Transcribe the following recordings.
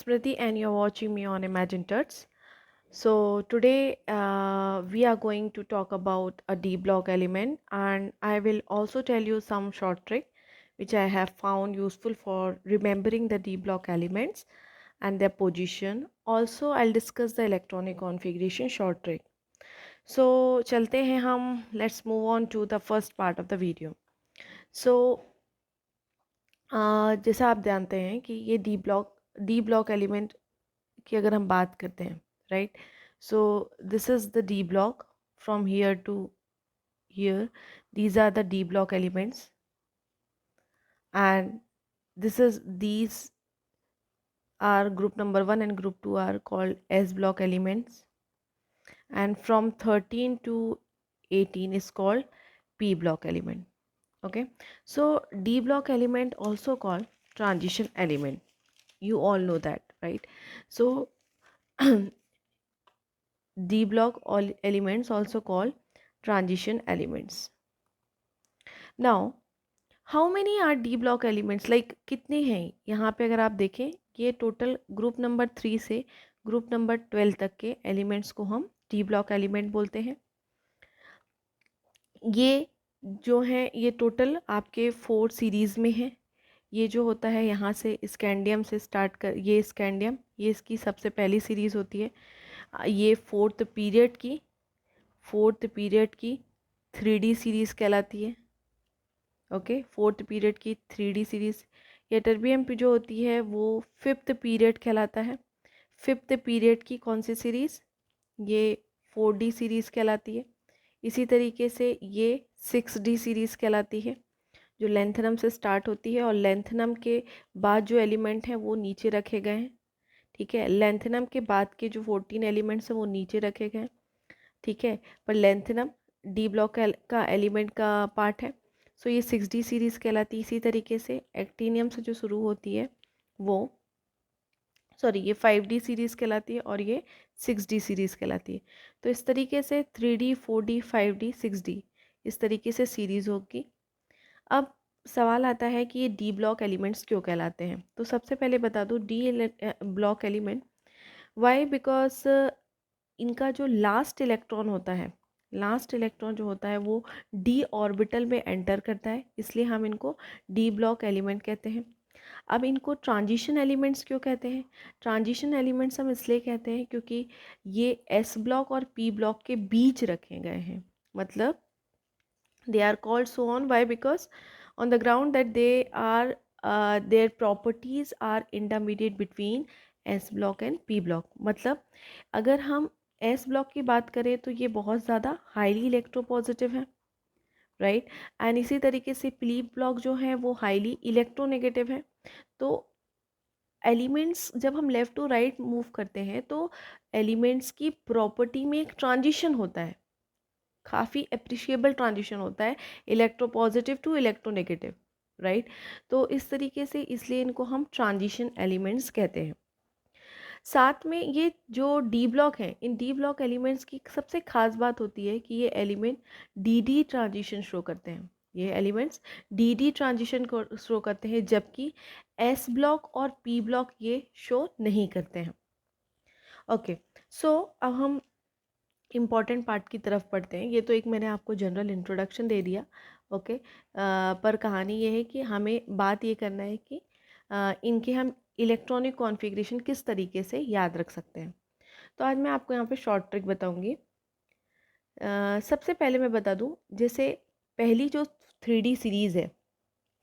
Smriti and you're watching me on Imagine Tuts. So today we are going to talk about a D block element, and I will also tell you some short trick which I have found useful for remembering the D block elements and their position. Also I'll discuss the electronic configuration short trick. So चलते हैं हम, let's move on to the first part of the video. So जैसा आप जानते हैं कि ये D block element की अगर हम बात करते हैं, right? So this is the D block from here to here. These are the D block elements, and these are group number 1 and group 2 are called S block elements, and from 13 to 18 is called P block element. Okay, so D block element also called transition element. You all know that, right? So D block all elements also called transition elements. Now, how many are D block elements? Like कितने हैं यहाँ पे? अगर आप देखें, ये total group number 3 से group number 12 तक के एलिमेंट्स को हम D block एलिमेंट बोलते हैं. ये जो है ये टोटल आपके 4 सीरीज़ में है. ये जो होता है यहाँ से स्कैंडियम से स्टार्ट कर, ये स्कैंडियम, ये इसकी सबसे पहली सीरीज़ होती है. ये फोर्थ पीरियड की 3D सीरीज़ कहलाती है. ओके, फोर्थ पीरियड की 3D सीरीज़. ये टर्बियम जो होती है वो फिफ्थ पीरियड कहलाता है. फिफ्थ पीरियड की कौन सी सीरीज़? ये 4D सीरीज़ कहलाती है. इसी तरीके से ये 6D सीरीज़ कहलाती है, जो लेंथनम से स्टार्ट होती है, और लेंथनम के बाद जो एलिमेंट हैं वो नीचे रखे गए हैं. ठीक है, लेंथनम के बाद के जो 14 एलिमेंट्स हैं वो नीचे रखे गए हैं. ठीक है, पर लेंथनम डी ब्लॉक का एलिमेंट का पार्ट है. सो ये 6D सीरीज़ कहलाती है. इसी तरीके से एक्टिनियम से जो शुरू होती है वो, सॉरी, ये 5D सीरीज़ कहलाती है और ये 6D सीरीज़ कहलाती है. तो इस तरीके से 3D 4D 5D 6D इस तरीके से सीरीज़ होगी. अब सवाल आता है कि ये डी ब्लॉक एलिमेंट्स क्यों कहलाते हैं. तो सबसे पहले बता दूँ, D block element why, because इनका जो लास्ट इलेक्ट्रॉन होता है, लास्ट इलेक्ट्रॉन जो होता है वो डी ऑर्बिटल में एंटर करता है, इसलिए हम इनको डी ब्लॉक एलिमेंट कहते हैं. अब इनको ट्रांजिशन एलिमेंट्स क्यों कहते हैं? ट्रांजिशन एलिमेंट्स हम इसलिए कहते हैं क्योंकि ये एस ब्लॉक और पी ब्लॉक के बीच रखे गए हैं. मतलब they are called so on. Why? Because on the ground that they are their properties are intermediate between S block and P block. मतलब अगर हम S block की बात करें तो ये बहुत ज़्यादा हाईली इलेक्ट्रोपॉजिटिव है, राइट? एंड इसी तरीके से P block जो है वो हाईली इलेक्ट्रोनेगेटिव है. तो एलिमेंट्स जब हम लेफ़्ट टू राइट मूव करते हैं तो एलिमेंट्स की प्रॉपर्टी में एक ट्रांजिशन होता है, काफ़ी अप्रिशिएबल ट्रांजिशन होता है, इलेक्ट्रोपॉजिटिव टू इलेक्ट्रोनेगेटिव, राइट? तो इस तरीके से इसलिए इनको हम ट्रांजिशन एलिमेंट्स कहते हैं. साथ में ये जो डी ब्लॉक हैं, इन डी ब्लॉक एलिमेंट्स की सबसे खास बात होती है कि ये एलिमेंट डी ट्रांजिशन शो करते हैं. ये एलिमेंट्स डी ट्रांजिशन को शो करते हैं, जबकि एस ब्लॉक और पी ब्लॉक ये शो नहीं करते हैं. ओके, सो अब हम इम्पॉर्टेंट पार्ट की तरफ पढ़ते हैं. ये तो एक मैंने आपको जनरल इंट्रोडक्शन दे दिया. ओके, पर कहानी ये है कि हमें बात ये करना है कि इनके हम इलेक्ट्रॉनिक कॉन्फ़िगरेशन किस तरीके से याद रख सकते हैं. तो आज मैं आपको यहाँ पे शॉर्ट ट्रिक बताऊँगी. सबसे पहले मैं बता दूँ, जैसे पहली जो 3D सीरीज़ है,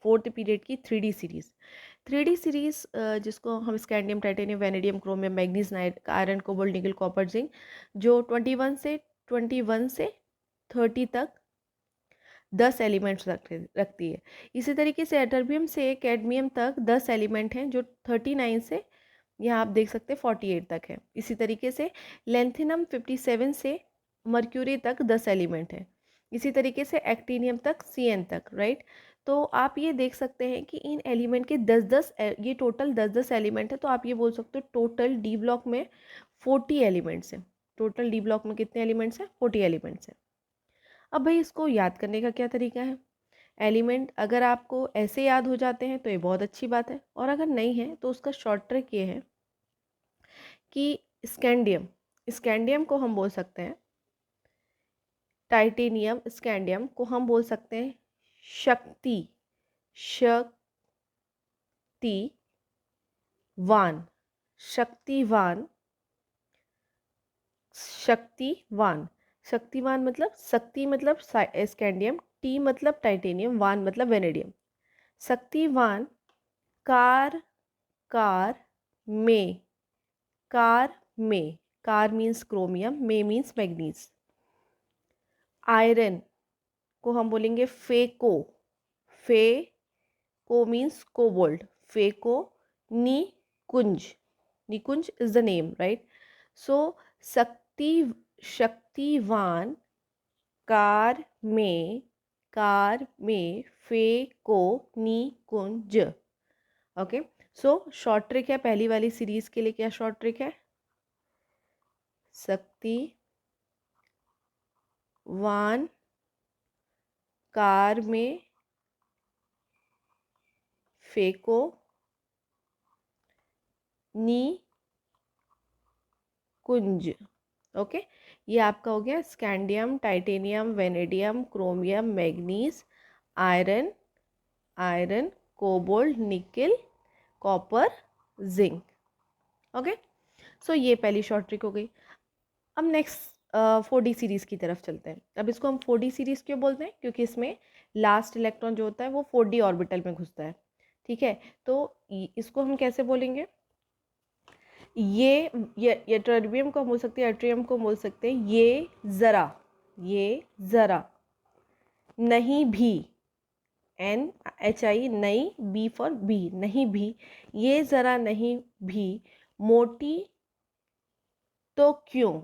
फोर्थ पीरियड की 3D सीरीज़ जिसको हम scandium, titanium, vanadium, chromium, manganese, iron, cobalt, निकल, कॉपर, जिंक, जो 21 से 30 तक 10 एलिमेंट्स रखती है. इसी तरीके से एटर्बियम से कैडमियम तक 10 एलिमेंट हैं, जो 39 से यहाँ आप देख सकते हैं 48 तक है. इसी तरीके से लेंथिनम 57 से मर्क्यूरी तक 10 एलिमेंट हैं. इसी तरीके से एक्टिनियम तक, CN तक, राइट? तो आप ये देख सकते हैं कि इन एलिमेंट के 10-10, ये टोटल 10-10 एलिमेंट है. तो आप ये बोल सकते हो टोटल डी ब्लॉक में 40 एलिमेंट्स हैं. टोटल डी ब्लॉक में कितने एलिमेंट्स हैं? 40 एलिमेंट्स हैं. अब भाई इसको याद करने का क्या तरीका है? एलिमेंट अगर आपको ऐसे याद हो जाते हैं तो ये बहुत अच्छी बात है, और अगर नहीं है तो उसका शॉर्ट ट्रिक ये है कि स्कैंडियम, स्कैंडियम को हम बोल सकते हैं, टाइटेनियम स्कैंडियम को हम बोल सकते हैं शक्ति, शक्तिवान, शक्तिवान, शक्तिवान, शक्तिवान मतलब शक्ति मतलब स्कैंडियम, टी मतलब टाइटेनियम, वान मतलब वेनेडियम। शक्तिवान कार, कार में, कार में, कार मीन्स क्रोमियम, में मीन्स मैग्नीज। आयरन को हम बोलेंगे फेको, फेको मीन्स कोबाल्ट, फेको, Nikunj, Nikunj is the name, right. So शक्ति, शक्तिवान कार में, कार में फेको Nikunj. Okay, so short trick है पहली वाली सीरीज के लिए। क्या शॉर्ट ट्रिक है? शक्तिवान कार में फेको निकुंज। ओके, ये आपका हो गया scandium, titanium, vanadium, chromium, manganese, iron, iron, cobalt, निकल, कॉपर, जिंक। ओके, सो ये पहली शॉर्ट ट्रिक हो गई। अब नेक्स्ट 4D सीरीज़ की तरफ चलते हैं। अब इसको हम 4D सीरीज़ क्यों बोलते हैं? क्योंकि इसमें लास्ट इलेक्ट्रॉन जो होता है वो 4D ऑर्बिटल में घुसता है, ठीक है। तो इसको हम कैसे बोलेंगे? ये टर्बियम को हम बोल सकते हैं, एट्रियम को बोल सकते हैं ये ज़रा, ये ज़रा नहीं भी, NHI, नहीं, B फॉर बी, नहीं भी, ये ज़रा नहीं भी मोटी तो क्यों,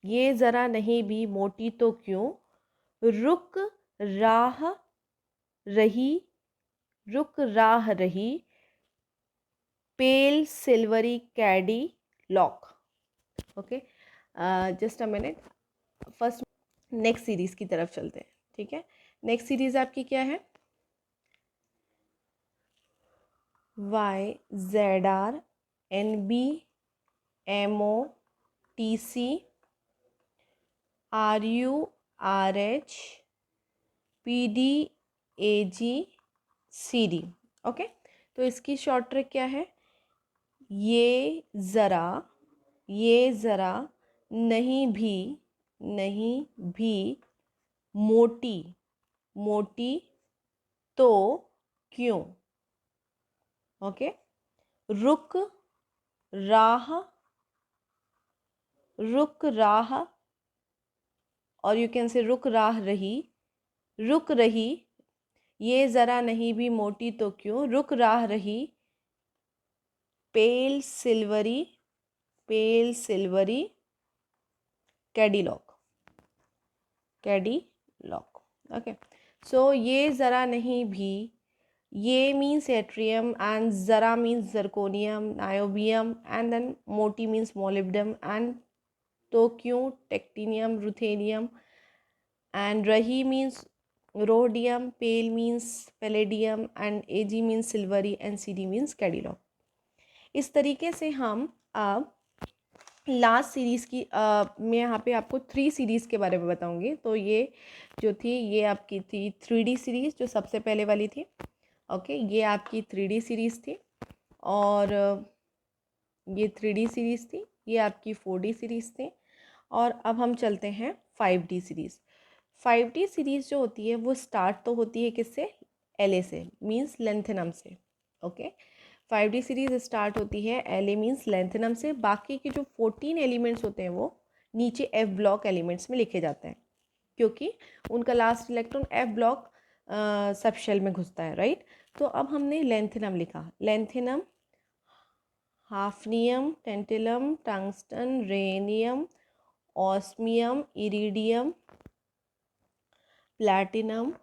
ये ज़रा नहीं भी मोटी तो क्यों, रुक राह रही, रुक राह रही, pale silvery caddy lock. Okay, just a minute, first next series की तरफ चलते हैं, ठीक है। नेक्स्ट सीरीज आपकी क्या है? YZR NB MO TC RU RH PD AG CD। Okay, तो इसकी शॉर्ट ट्रिक क्या है? ये ज़रा, ये ज़रा नहीं भी, नहीं भी मोटी, मोटी तो क्यों। ओके, रुक राह, रुक राह, और यू कैन से रुक राह रही, रुक रही, ये ज़रा नहीं भी मोटी तो क्यों, रुक राह रही, pale silvery, pale silvery Cadillac, Cadillac. Okay, so ये ज़रा नहीं भी, ये मीन्स एट्रियम एंड ज़रा means zirconium, niobium and then मोटी मीन्स मोलिब्डम एंड तो क्यों टेक्टिनियम, रुथेनियम एंड रही means rhodium, pale means palladium and AG means silvery and CD means Cadillac. इस तरीके से हम अब लास्ट सीरीज़ की मैं यहाँ पे आपको 3 सीरीज़ के बारे में बताऊँगी। तो ये जो थी ये आपकी थी 3D सीरीज़ जो सबसे पहले वाली थी। ओके, ये आपकी 3D सीरीज़ थी, और ये 3D सीरीज़ थी, ये आपकी 4D सीरीज़ थी। और अब हम चलते हैं 5D सीरीज़। 5D सीरीज़ जो होती है वो स्टार्ट तो होती है किससे? LA से, मीन्स लेंथेनम से। ओके, 5D सीरीज़ स्टार्ट होती है LA मीन्स लेंथेनम से। बाकी के जो 14 एलिमेंट्स होते हैं वो नीचे F ब्लॉक एलिमेंट्स में लिखे जाते हैं, क्योंकि उनका last electron F block subshell में घुसता है, राइट। तो अब हमने लेंथेनम लिखा, lanthanum, hafnium, tantalum, tungsten, rhenium, osmium, iridium, platinum,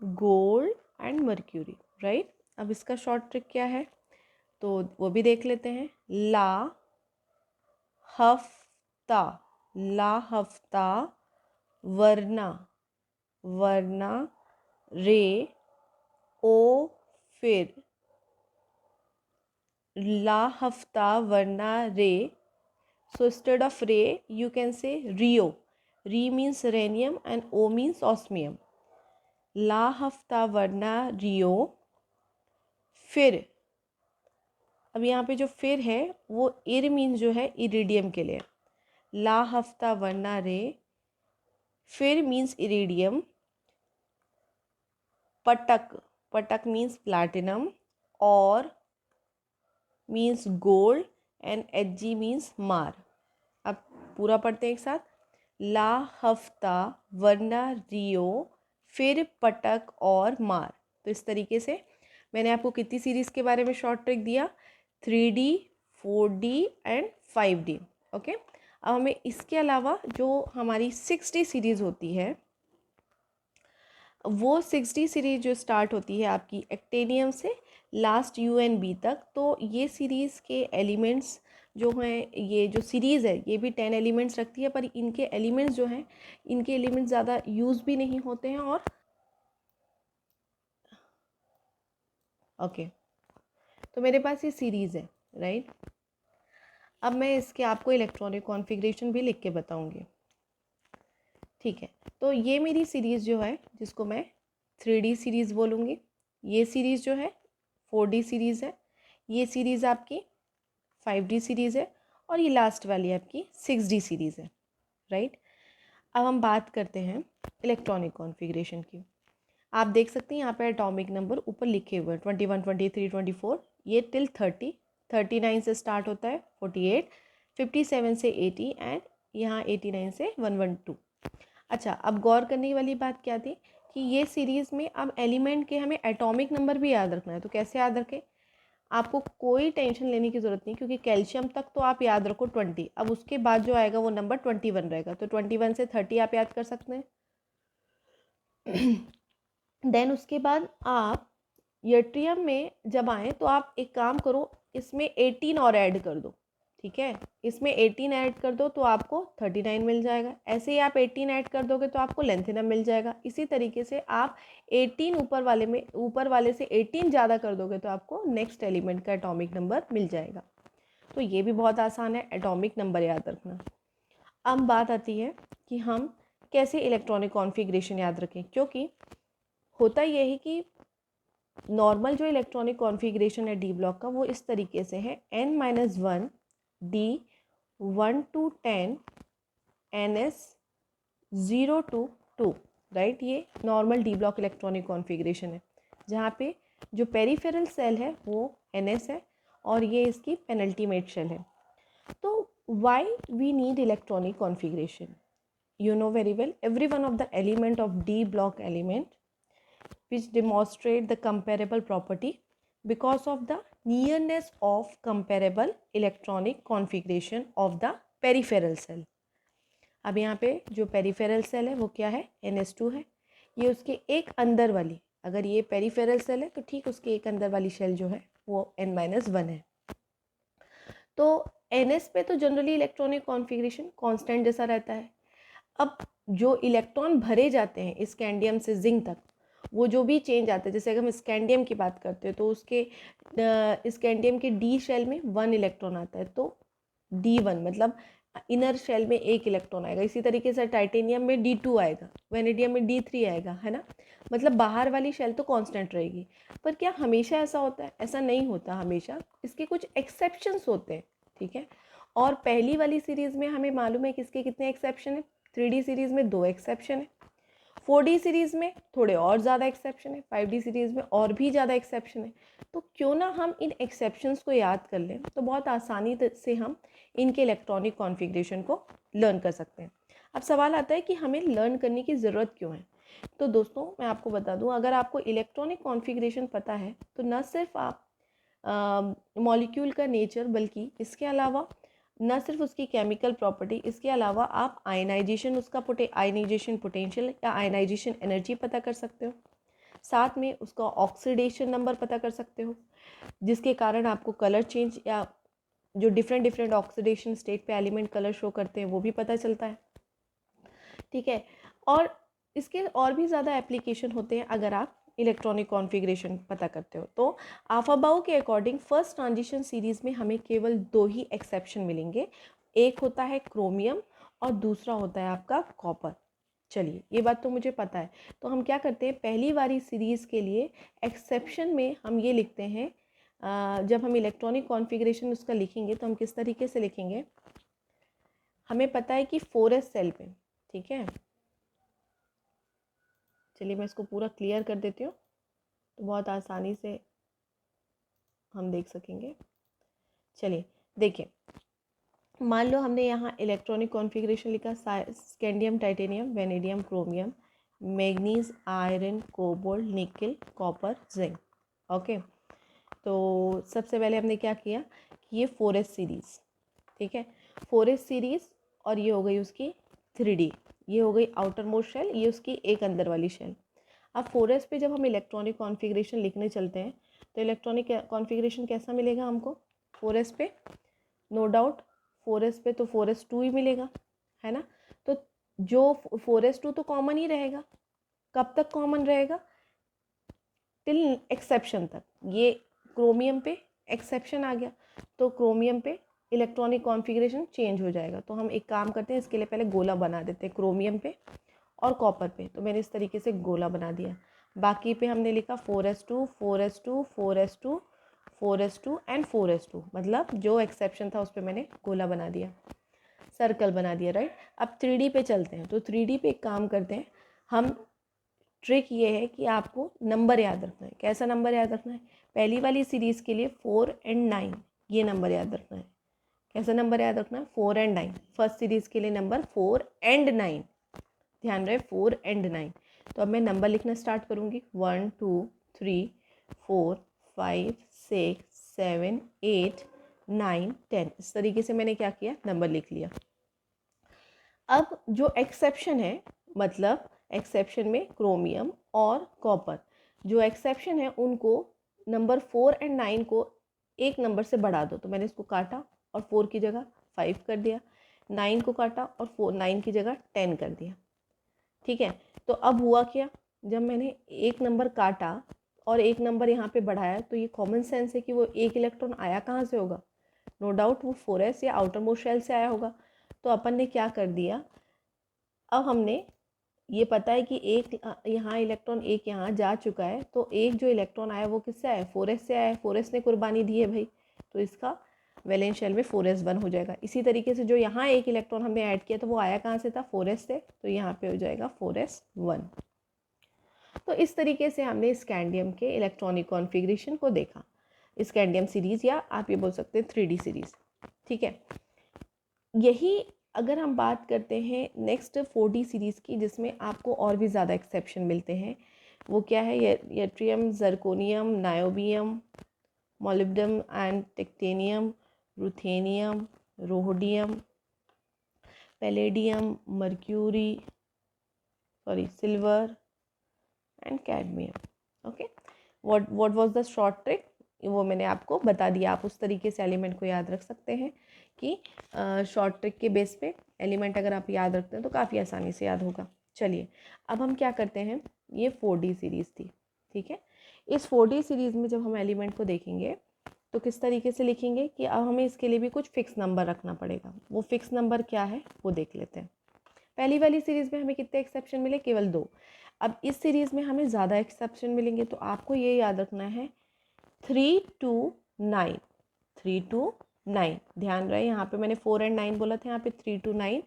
gold and mercury, right. अब इसका शॉर्ट ट्रिक क्या है तो वो भी देख लेते हैं। ला हफ्ता, ला हफ्ता, वरना, वरना, रे, ओ फिर, ला हफ्ता वरना रे, So instead of Re, you can say Rio. Re means rhenium and O means osmium. ला हफ्ता वरना रियो फिर, अब यहाँ पे जो फिर है वो इर मीन्स जो है इरिडियम के लिए, ला हफ्ता वरना रे, फिर मीन्स इरिडियम, पटक, पटक मीन्स प्लैटिनम, और means gold, and H G means मार। अब पूरा पढ़ते हैं एक साथ। ला हफ्ता वरना रियो फिर पटक और मार। तो इस तरीके से मैंने आपको कितनी सीरीज़ के बारे में शॉर्ट ट्रिक दिया, 3D, 4D and 5D। Okay, अब हमें इसके अलावा जो हमारी 6D सीरीज़ होती है, वो 6D सीरीज़ जो स्टार्ट होती है आपकी एक्टेनियम से लास्ट UNB तक, तो ये सीरीज़ के एलिमेंट्स जो हैं, ये जो सीरीज़ है ये भी 10 एलिमेंट्स रखती है, पर इनके एलिमेंट्स जो हैं, इनके एलिमेंट्स ज़्यादा यूज़ भी नहीं होते हैं। और ओके, तो मेरे पास ये सीरीज़ है, राइट। अब मैं इसके आपको इलेक्ट्रॉनिक कॉन्फ़िगरेशन भी लिख के बताऊंगी, ठीक है। तो ये मेरी सीरीज़ जो है, जिसको मैं 3D सीरीज़ बोलूँगी, ये सीरीज़ जो है 4D सीरीज़ है, ये सीरीज़ आपकी 5D सीरीज़ है, और ये लास्ट वाली आपकी 6D सीरीज़ है, राइट। अब हम बात करते हैं इलेक्ट्रॉनिक कॉन्फ़िगरेशन की। आप देख सकते हैं यहाँ पे एटॉमिक नंबर ऊपर लिखे हुए हैं, 21, 23, 24, ये टिल 30, 39 से स्टार्ट होता है, 48, 57 से 80, एंड यहाँ 89 से 112। अच्छा, अब गौर करने वाली बात क्या थी कि ये सीरीज़ में अब एलिमेंट के हमें एटॉमिक नंबर भी याद रखना है। तो कैसे याद रखें, आपको कोई टेंशन लेने की ज़रूरत नहीं, क्योंकि कैल्शियम तक तो आप याद रखो 20, अब उसके बाद जो आएगा वो नंबर 21 रहेगा, तो 21 से 30 आप याद कर सकते हैं। देन उसके बाद आप यट्रियम में जब आएँ तो आप एक काम करो, इसमें 18 और ऐड कर दो, ठीक है। इसमें 18 ऐड कर दो तो आपको 39 मिल जाएगा। ऐसे ही आप 18 ऐड कर दोगे तो आपको लेंथेनम मिल जाएगा। इसी तरीके से आप 18 ऊपर वाले से 18 ज़्यादा कर दोगे तो आपको नेक्स्ट एलिमेंट का एटॉमिक नंबर मिल जाएगा। तो ये भी बहुत आसान है एटॉमिक नंबर याद रखना। अब बात आती है कि हम कैसे इलेक्ट्रॉनिक कॉन्फ़िगरेशन याद रखें, क्योंकि होता यह है कि नॉर्मल जो इलेक्ट्रॉनिक कॉन्फ़िगरेशन है डी ब्लॉक का, वो इस तरीके से है, n-1 D 1 to 10 NS 0 to 2, right. ये normal D block electronic configuration है, जहाँ पे जो पेरिफेरल सेल है वो NS है और ये इसकी पेनल्टीमेट शेल है। तो why we need electronic configuration? You know very well, every one of the element of D block element which demonstrate the comparable property because of the nearness of comparable electronic configuration of the peripheral cell. अब यहाँ पे जो peripheral cell है वो क्या है, NS2 है। ये उसके एक अंदर वाली, अगर ये पेरिफेरल सेल है तो ठीक उसके एक अंदर वाली शेल जो है वो N-1 है। तो NS पे तो जनरली इलेक्ट्रॉनिक कॉन्फ़िगरेशन कांस्टेंट जैसा रहता है। अब जो इलेक्ट्रॉन भरे जाते हैं स्कैंडियम से जिंक तक, वो जो भी चेंज आता है, जैसे अगर हम स्कैंडियम की बात करते हैं तो उसके स्कैंडियम के डी शेल में 1 इलेक्ट्रॉन आता है, तो D1 मतलब इनर शेल में 1 इलेक्ट्रॉन आएगा। इसी तरीके से टाइटेनियम में D2 आएगा, वेनेडियम में D3 आएगा, है ना। मतलब बाहर वाली शेल तो कांस्टेंट रहेगी। पर क्या हमेशा ऐसा होता है? ऐसा नहीं होता हमेशा, इसके कुछ एक्सेप्शंस होते हैं, ठीक है। और पहली वाली सीरीज़ में हमें मालूम है किसके कितने एक्सेप्शन है, 3D सीरीज़ में 2 एक्सेप्शन है, 4D सीरीज़ में थोड़े और ज़्यादा एक्सेप्शन है, 5D सीरीज़ में और भी ज़्यादा एक्सेप्शन है। तो क्यों ना हम इन एक्सेप्शंस को याद कर लें, तो बहुत आसानी से हम इनके इलेक्ट्रॉनिक कॉन्फ़िगरेशन को लर्न कर सकते हैं। अब सवाल आता है कि हमें लर्न करने की ज़रूरत क्यों है। तो दोस्तों मैं आपको बता दूं, अगर आपको इलेक्ट्रॉनिक कॉन्फ़िगरेशन पता है तो न सिर्फ आप मॉलिक्यूल का नेचर, बल्कि इसके अलावा न सिर्फ उसकी केमिकल प्रॉपर्टी, इसके अलावा आप आयनाइजेशन, उसका आयनाइजेशन पोटेंशियल या आयनाइजेशन एनर्जी पता कर सकते हो। साथ में उसका ऑक्सीडेशन नंबर पता कर सकते हो, जिसके कारण आपको कलर चेंज या जो डिफरेंट ऑक्सीडेशन स्टेट पे एलिमेंट कलर शो करते हैं वो भी पता चलता है, ठीक है। और इसके और भी ज़्यादा एप्लीकेशन होते हैं अगर आप इलेक्ट्रॉनिक कॉन्फ़िगरेशन पता करते हो। तो आफाबाउ के अकॉर्डिंग फर्स्ट ट्रांजिशन सीरीज़ में हमें केवल 2 ही एक्सेप्शन मिलेंगे, एक होता है क्रोमियम और दूसरा होता है आपका कॉपर। चलिए ये बात तो मुझे पता है। तो हम क्या करते हैं, पहली वाली सीरीज़ के लिए एक्सेप्शन में हम ये लिखते हैं, जब हम इलेक्ट्रॉनिक कॉन्फ़िगरेशन उसका लिखेंगे तो हम किस तरीके से लिखेंगे, हमें पता है कि 4s सेल पे, ठीक है। चलिए मैं इसको पूरा क्लियर कर देती हूँ तो बहुत आसानी से हम देख सकेंगे। चलिए देखिए, मान लो हमने यहाँ इलेक्ट्रॉनिक कॉन्फ़िगरेशन लिखा, scandium, titanium, vanadium, chromium, manganese, iron, cobalt, निकल, कॉपर, जिंक। ओके, तो सबसे पहले हमने क्या किया कि ये 4s सीरीज़, ठीक है, 4s सीरीज़, और ये हो गई उसकी 3D, ये हो गई आउटर मोस्ट शेल, ये उसकी एक अंदर वाली शेल। अब 4s पे जब हम इलेक्ट्रॉनिक कॉन्फ़िगरेशन लिखने चलते हैं तो इलेक्ट्रॉनिक कॉन्फ़िगरेशन कैसा मिलेगा हमको 4s पे, नो डाउट 4s पे तो 4s2 ही मिलेगा, है ना। तो जो 4s2 तो कॉमन ही रहेगा, कब तक कॉमन रहेगा, टिल एक्सेप्शन तक। ये क्रोमियम पे एक्सेप्शन आ गया तो क्रोमियम पे इलेक्ट्रॉनिक कॉन्फ़िगरेशन चेंज हो जाएगा। तो हम एक काम करते हैं, इसके लिए पहले गोला बना देते हैं क्रोमियम पे और कॉपर पे। तो मैंने इस तरीके से गोला बना दिया। बाकी पे हमने लिखा 4s2, 4s2, 4s2, 4s2 and 4s2, मतलब जो एक्सेप्शन था उस पर मैंने गोला बना दिया, सर्कल बना दिया, राइट। अब 3D पे चलते हैं। तो 3D पे एक काम करते हैं हम, ट्रिक ये है कि आपको नंबर याद रखना है। कैसा नंबर याद रखना है, पहली वाली सीरीज़ के लिए 4 और 9, ये नंबर याद रखना है। कैसा नंबर याद रखना है, 4 और 9। फर्स्ट सीरीज़ के लिए नंबर 4 और 9, ध्यान रहे 4 और 9। तो अब मैं नंबर लिखना स्टार्ट करूँगी, 1 2 3 4 5 6 7 8 9 10। इस तरीके से मैंने क्या किया, नंबर लिख लिया। अब जो एक्सेप्शन है, मतलब एक्सेप्शन में क्रोमियम और कॉपर, जो एक्सेप्शन है उनको नंबर 4 और 9 को एक नंबर से बढ़ा दो। तो मैंने इसको काटा और 4 की जगह 5 कर दिया, 9 को काटा और 9 की जगह 10 कर दिया, ठीक है। तो अब हुआ क्या, जब मैंने एक नंबर काटा और एक नंबर यहाँ पे बढ़ाया तो ये कॉमन सेंस है कि वो एक इलेक्ट्रॉन आया कहाँ से होगा, नो डाउट वो 4s या आउटर मोस्ट शेल से आया होगा। तो अपन ने क्या कर दिया, अब हमने ये पता है कि एक यहाँ इलेक्ट्रॉन एक यहाँ जा चुका है, तो एक जो इलेक्ट्रॉन आया वो किससे आया, 4s से आया है। 4s ने कुर्बानी दी है भाई, तो इसका वैलेंस शेल में 4s1 हो जाएगा। इसी तरीके से जो यहाँ एक इलेक्ट्रॉन हमने ऐड किया तो वो आया कहाँ से था, 4s से, तो यहाँ पे हो जाएगा 4s1। तो इस तरीके से हमने स्कैंडियम के इलेक्ट्रॉनिक कॉन्फ़िगरेशन को देखा, स्कैंडियम सीरीज़, या आप ये बोल सकते हैं 3D सीरीज़, ठीक है। यही अगर हम बात करते हैं नेक्स्ट 4D सीरीज़ की, जिसमें आपको और भी ज़्यादा एक्सेप्शन मिलते हैं, वो क्या है, yttrium, zirconium, niobium, molybdenum and titanium, ruthenium, rhodium, palladium, mercury, silver and cadmium. Okay, what was the short trick, वो मैंने आपको बता दिया। आप उस तरीके से एलिमेंट को याद रख सकते हैं कि शॉर्ट ट्रिक के बेस पे एलिमेंट अगर आप याद रखते हैं तो काफ़ी आसानी से याद होगा। चलिए अब हम क्या करते हैं, ये 4D सीरीज़ थी, ठीक है। इस 4D सीरीज़ में जब हम एलिमेंट को देखेंगे तो किस तरीके से लिखेंगे कि अब हमें इसके लिए भी कुछ फिक्स नंबर रखना पड़ेगा। वो फिक्स नंबर क्या है वो देख लेते हैं। पहली वाली सीरीज़ में हमें कितने एक्सेप्शन मिले, केवल 2। अब इस सीरीज़ में हमें ज़्यादा एक्सेप्शन मिलेंगे, तो आपको ये याद रखना है 3 to 9, 3 to 9, ध्यान रहे यहाँ पे मैंने 4 और 9 बोला था, यहाँ पे 3 to 9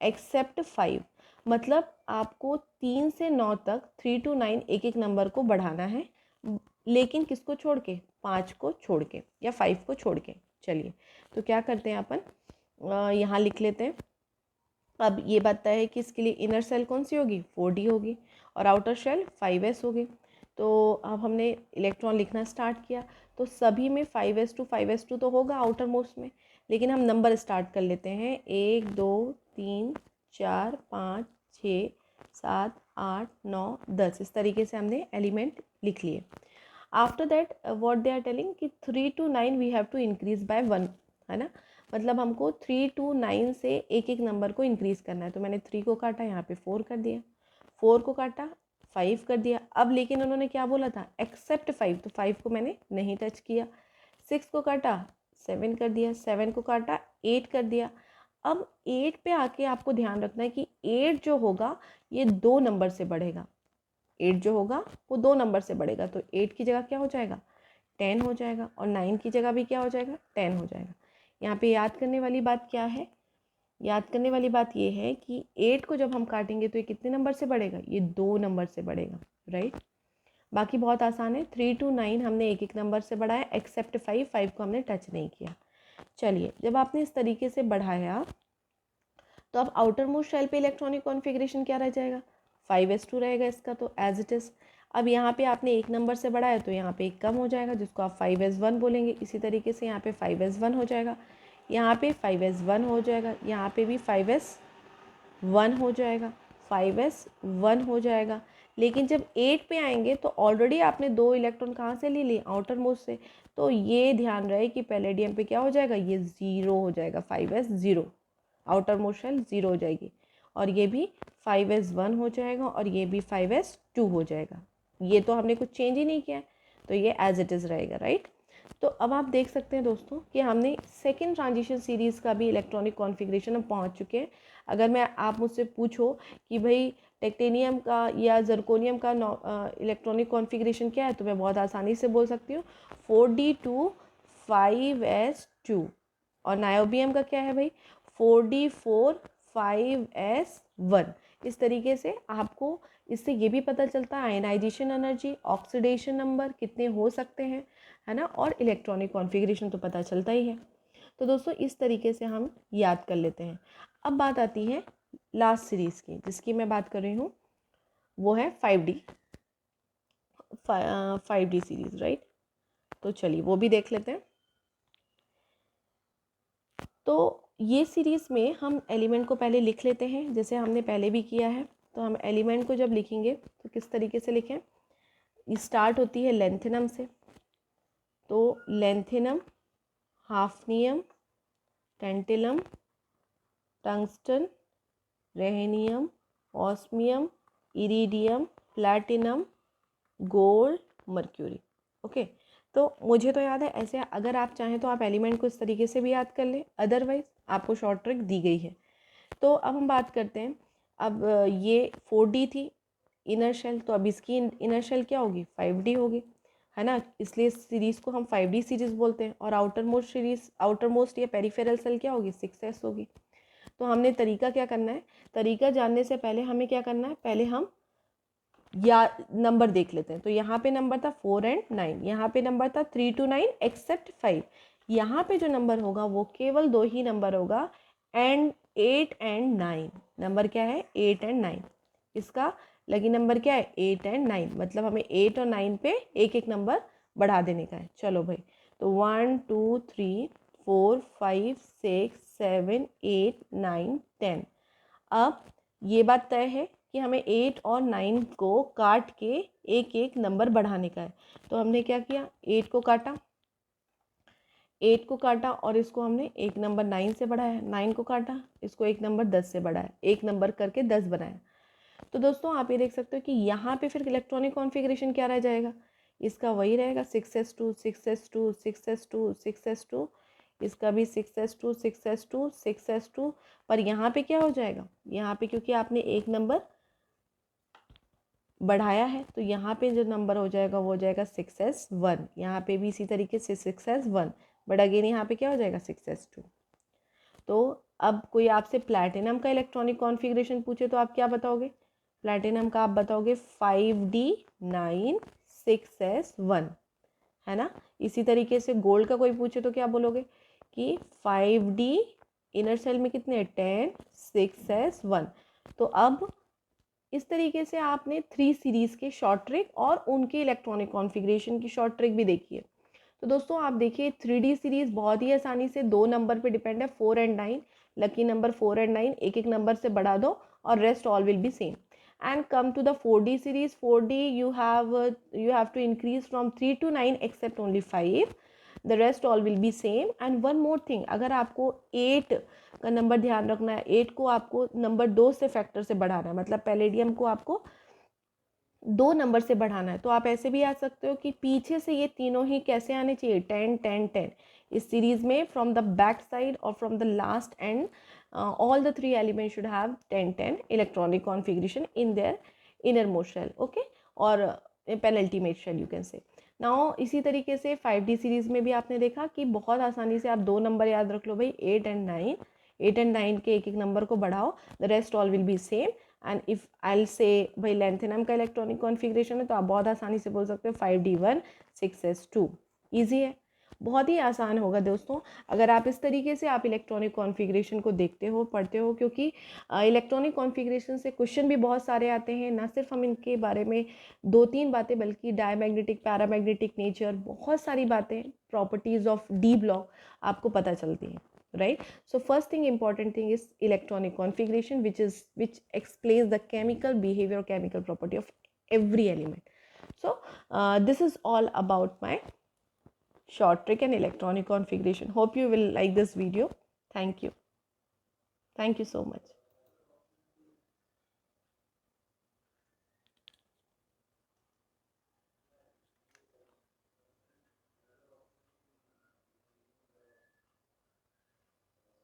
एक्सेप्ट 5, मतलब आपको 3 से 9 तक 3 to 9 एक एक नंबर को बढ़ाना है, लेकिन किसको छोड़ के, 5 को छोड़ के या 5 को छोड़ के। चलिए तो क्या करते हैं अपन, यहाँ लिख लेते हैं। अब ये बात है कि इसके लिए इनर सेल कौन सी होगी, 4D होगी, और आउटर शेल 5s होगी। तो अब हमने इलेक्ट्रॉन लिखना स्टार्ट किया, तो सभी में 5s2 तो होगा आउटर मोस्ट में, लेकिन हम नंबर स्टार्ट कर लेते हैं, 1 2 3 4 5 6 7 8 9 10, इस तरीके से हमने एलिमेंट लिख लिए। After that what they are telling कि 3 to 9 we have to increase by 1, है ना, मतलब हमको 3 to 9 से एक एक नंबर को इंक्रीज़ करना है। तो मैंने 3 को काटा, यहाँ पे 4 कर दिया, 4 को काटा, 5 कर दिया। अब लेकिन उन्होंने क्या बोला था, एक्सेप्ट 5, तो 5 को मैंने नहीं टच किया। 6 को काटा, 7 कर दिया, 7 को काटा 8 कर दिया। अब 8 पे आके आपको ध्यान रखना है कि 8 जो होगा ये 2 नंबर से बढ़ेगा। 8 जो होगा वो 2 नंबर से बढ़ेगा, तो 8 की जगह क्या हो जाएगा 10 हो जाएगा, और 9 की जगह भी क्या हो जाएगा 10 हो जाएगा। यहाँ पे याद करने वाली बात क्या है, याद करने वाली बात ये है कि 8 को जब हम काटेंगे तो ये कितने नंबर से बढ़ेगा, ये 2 नंबर से बढ़ेगा, राइट। बाकी बहुत आसान है, 3 to 9 हमने एक एक नंबर से बढ़ाया एक्सेप्ट 5 को हमने टच नहीं किया। चलिए, जब आपने इस तरीके से बढ़ाया तो अब आउटर मोस्ट शेल पे इलेक्ट्रॉनिक कॉन्फ़िगरेशन क्या रह जाएगा 5s2 रहेगा इसका, तो एज इट इज़। अब यहाँ पे आपने एक नंबर से बढ़ाया तो यहाँ पे एक कम हो जाएगा जिसको आप 5s1 बोलेंगे। इसी तरीके से यहाँ पे 5s1 हो जाएगा, यहाँ पे 5s1 हो जाएगा, यहाँ पे भी 5s1 हो जाएगा, 5s1 हो जाएगा। लेकिन जब 8 पे आएंगे तो ऑलरेडी आपने 2 इलेक्ट्रॉन कहाँ से ले लिए आउटर मोस्ट से, तो ये ध्यान रहे कि पैलेडियम पे क्या हो जाएगा ये 0 हो जाएगा, 5s0 आउटर मोस्ट शेल 0 हो जाएगी, और ये भी 5s1 हो जाएगा, और ये भी 5s2 हो जाएगा। ये तो हमने कुछ चेंज ही नहीं किया है, तो ये एज इट इज़ रहेगा, राइट। तो अब आप देख सकते हैं दोस्तों कि हमने सेकेंड ट्रांजिशन सीरीज़ का भी इलेक्ट्रॉनिक कॉन्फ़िगरेशन हम पहुंच चुके हैं। अगर आप मुझसे पूछो कि भाई टेक्टेनियम का या जर्कोनियम का इलेक्ट्रॉनिक कॉन्फ़िगरेशन क्या है, तो मैं बहुत आसानी से बोल सकती हूँ 4d2 5s2, और नायोबियम का क्या है भाई 4d4 5s1। इस तरीके से आपको इससे ये भी पता चलता है आयनाइजेशन एनर्जी, ऑक्सीडेशन नंबर कितने हो सकते हैं, है ना, और इलेक्ट्रॉनिक कॉन्फ़िगरेशन तो पता चलता ही है। तो दोस्तों इस तरीके से हम याद कर लेते हैं। अब बात आती है लास्ट सीरीज़ की, जिसकी मैं बात कर रही हूँ, वो है 5D सीरीज़, राइट। तो चलिए वो भी देख लेते हैं। तो ये सीरीज़ में हम एलिमेंट को पहले लिख लेते हैं, जैसे हमने पहले भी किया है। तो हम एलिमेंट को जब लिखेंगे तो किस तरीके से लिखें, स्टार्ट होती है लेंथेनम से, तो lanthanum, hafnium, tantalum, tungsten, rhenium, osmium, iridium, platinum, gold, mercury. Okay, तो मुझे तो याद है ऐसे, अगर आप चाहें तो आप एलिमेंट को इस तरीके से भी याद कर लें, अदरवाइज आपको शॉर्ट ट्रिक दी गई है। तो अब हम बात करते हैं, अब ये 4D थी इनर शेल, तो अब इसकी इनर शेल क्या होगी 5D होगी, है ना, इसलिए सीरीज़ को हम 5D सीरीज़ बोलते हैं। और outer most series, outer most या पेरिफेरल सेल क्या होगी 6s होगी। तो हमने तरीका क्या करना है, तरीका जानने से पहले हमें क्या करना है, पहले हम या नंबर देख लेते हैं। तो यहाँ पे नंबर था 4 और 9, यहाँ पे नंबर था 3 to 9 एक्सेप्ट 5। यहाँ पे जो नंबर होगा वो केवल 2 ही नंबर होगा, एंड 8 और 9। नंबर क्या है 8 और 9, इसका लगी नंबर क्या है 8 और 9, मतलब हमें 8 और 9 पे एक एक नंबर बढ़ा देने का है। चलो भाई, तो 1 2 3 4 5 6 7 8 9 10। अब ये बात तय है कि हमें 8 और 9 को काट के एक एक नंबर बढ़ाने का है। तो हमने क्या किया, 8 को काटा, 8 को काटा और इसको हमने एक नंबर 9 से बढ़ाया, 9 को काटा, इसको एक नंबर 10 से बढ़ाया, एक नंबर करके 10 बनाया। तो दोस्तों आप ये देख सकते हो कि यहाँ पे फिर इलेक्ट्रॉनिक कॉन्फ़िगरेशन क्या रह जाएगा, इसका वही रहेगा 6s2 6s2 6s2 6s2, इसका भी 6s2 6s2 6s2। पर यहाँ पे क्या हो जाएगा, यहाँ पे क्योंकि आपने एक नंबर बढ़ाया है तो यहाँ पे जो नंबर हो जाएगा वो हो जाएगा 6s1। यहाँ पे भी इसी तरीके से 6s1, बट अगेन यहाँ पे क्या हो जाएगा 6s2। तो अब कोई आपसे प्लैटिनम का इलेक्ट्रॉनिक कॉन्फ़िगरेशन पूछे तो आप क्या बताओगे, प्लैटिनम का आप बताओगे 5d9 6s1, है ना। इसी तरीके से गोल्ड का कोई पूछे तो क्या बोलोगे कि 5d इनर सेल में कितने 10 6s1। तो अब इस तरीके से आपने 3 सीरीज़ के शॉर्ट ट्रिक और उनके इलेक्ट्रॉनिक कॉन्फ़िगरेशन की शॉर्ट ट्रिक भी देखी है। तो दोस्तों आप देखिए 3D सीरीज़ बहुत ही आसानी से 2 नंबर पे डिपेंड है, 4 और 9। लकी नंबर 4 और 9 एक एक नंबर से बढ़ा दो और rest all will be same. And come to the 4D series, 4D you have to increase from 3 to 9 except only 5, the rest all will be same. and one more thing, अगर आपको 8 का number ध्यान रखना है, 8 को आपको number 2 से factor से बढ़ाना है, मतलब पैलेडियम को आपको 2 नंबर से बढ़ाना है, तो आप ऐसे भी आ सकते हो कि पीछे से ये तीनों ही कैसे आने चाहिए 10 10 10, इस सीरीज में फ्रॉम द बैक साइड और from the last and all the three elements should have 10-10 electronic configuration in their innermost shell, okay, or penultimate shell you can say. now इसी तरीके से 5D सीरीज में भी आपने देखा कि बहुत आसानी से आप 2 नंबर याद रख लो भाई, 8 and 9, 8 and 9 के एक एक नंबर को बढ़ाओ, the rest all will be same. And if I से भाई लेंथेनम का इलेक्ट्रॉनिक कॉन्फ़िगरेशन है तो आप बहुत आसानी से बोल सकते हो 5D1 6S2, ईजी है, बहुत ही आसान होगा दोस्तों अगर आप इस तरीके से आप इलेक्ट्रॉनिक कॉन्फ़िगरेशन को देखते हो, पढ़ते हो, क्योंकि इलेक्ट्रॉनिक कॉन्फ़िगरेशन से क्वेश्चन भी बहुत सारे आते हैं, ना सिर्फ हम इनके बारे में 2-3 बातें बल्कि डायमैग्नेटिक, पैरामैग्नेटिक नेचर, बहुत सारी बातें, प्रॉपर्टीज़ ऑफ डी ब्लॉक आपको पता चलती हैं, right? So first thing, important thing is electronic configuration, which explains the chemical behavior, chemical property of every element. So this is all about my short trick and electronic configuration. Hope you will like this video. Thank you so much.